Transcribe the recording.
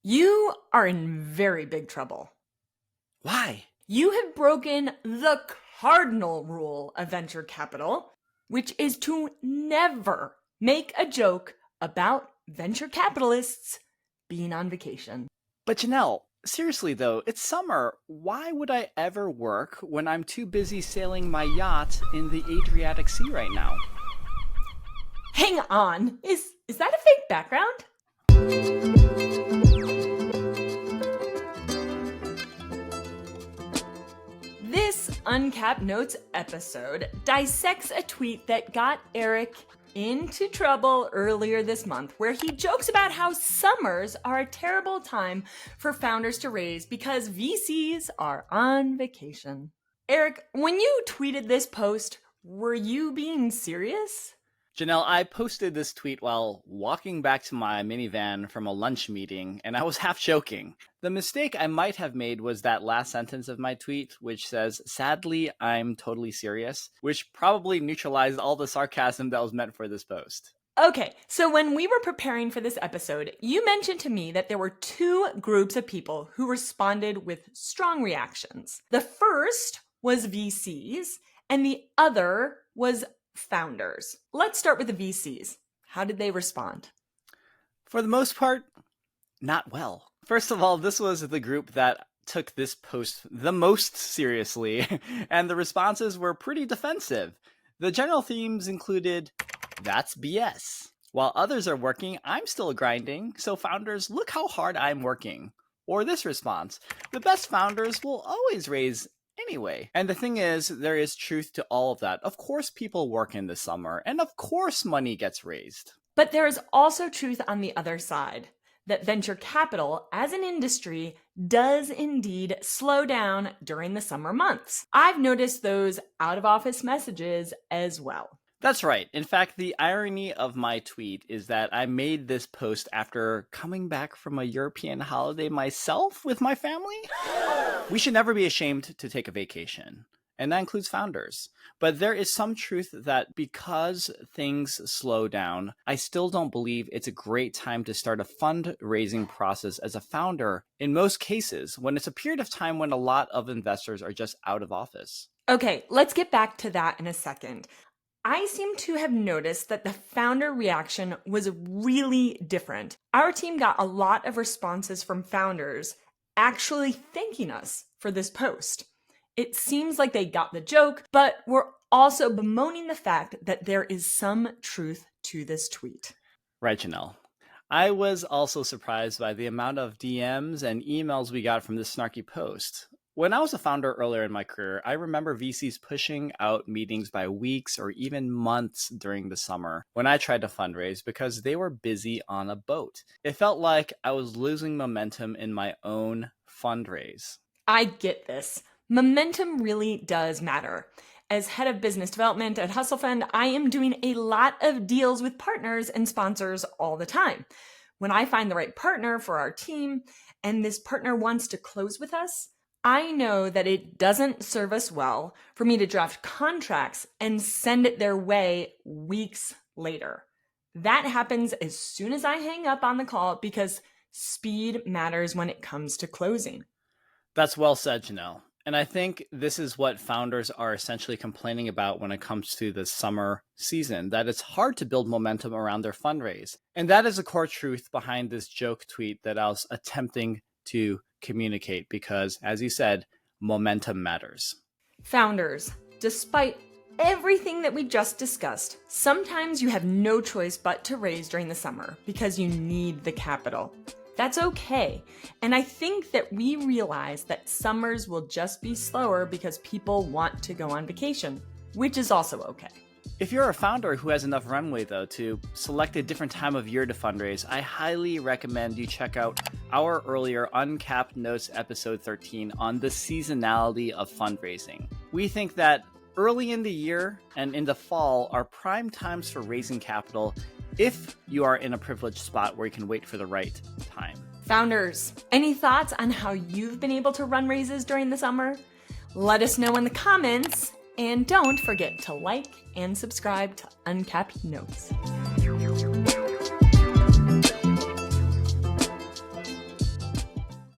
You are in very big trouble. Why? You have broken the cardinal rule of venture capital, which is to never make a joke about venture capitalists being on vacation. But Janelle, seriously though, it's summer. Why would I ever work when I'm too busy sailing my yacht in the Adriatic Sea right now? Hang on. Is that a fake background? This Uncapped Notes episode dissects a tweet that got Eric into trouble earlier this month, where he jokes about how summers are a terrible time for founders to raise because VCs are on vacation. Eric, when you tweeted this post, were you being serious? Janelle, I posted this tweet while walking back to my minivan from a lunch meeting, and I was half joking. The mistake I might have made was that last sentence of my tweet, which says, "Sadly, I'm totally serious," which probably neutralized all the sarcasm that was meant for this post. Okay, so when we were preparing for this episode, you mentioned to me that there were two groups of people who responded with strong reactions. The first was VCs, and the other was founders. Let's start with the VCs. How did they respond? For the most part, not well. First of all, this was the group that took this post the most seriously, and the responses were pretty defensive. The general themes included, "That's BS. While others are working, I'm still grinding, so founders, look how hard I'm working." Or this response, "The best founders will always raise anyway." And the thing is, there is truth to all of that. Of course people work in the summer, and of course money gets raised. But there is also truth on the other side, that venture capital as an industry does indeed slow down during the summer months. I've noticed those out-of-office messages as well. That's right. In fact, the irony of my tweet is that I made this post after coming back from a European holiday myself with my family. We should never be ashamed to take a vacation, and that includes founders. But there is some truth that because things slow down, I still don't believe it's a great time to start a fundraising process as a founder in most cases, when it's a period of time when a lot of investors are just out of office. Okay, let's get back to that in a second. I seem to have noticed that the founder reaction was really different. Our team got a lot of responses from founders actually thanking us for this post. It seems like they got the joke, but were also bemoaning the fact that there is some truth to this tweet. Right, Janelle. I was also surprised by the amount of DMs and emails we got from this snarky post. When I was a founder earlier in my career, I remember VCs pushing out meetings by weeks or even months during the summer when I tried to fundraise because they were busy on a boat. It felt like I was losing momentum in my own fundraise. I get this. Momentum really does matter. As head of business development at Hustle Fund, I am doing a lot of deals with partners and sponsors all the time. When I find the right partner for our team and this partner wants to close with us, I know that it doesn't serve us well for me to draft contracts and send it their way weeks later. That happens as soon as I hang up on the call because speed matters when it comes to closing. That's well said, Janelle. And I think this is what founders are essentially complaining about when it comes to the summer season, that it's hard to build momentum around their fundraise. And that is a core truth behind this joke tweet that I was attempting to communicate because, as you said, momentum matters. Founders, despite everything that we just discussed, sometimes you have no choice but to raise during the summer because you need the capital. That's okay. And I think that we realize that summers will just be slower because people want to go on vacation, which is also okay. If you're a founder who has enough runway, though, to select a different time of year to fundraise, I highly recommend you check out our earlier Uncapped Notes episode 13 on the seasonality of fundraising. We think that early in the year and in the fall are prime times for raising capital if you are in a privileged spot where you can wait for the right time. Founders, any thoughts on how you've been able to run raises during the summer? Let us know in the comments, and don't forget to like and subscribe to Uncapped Notes.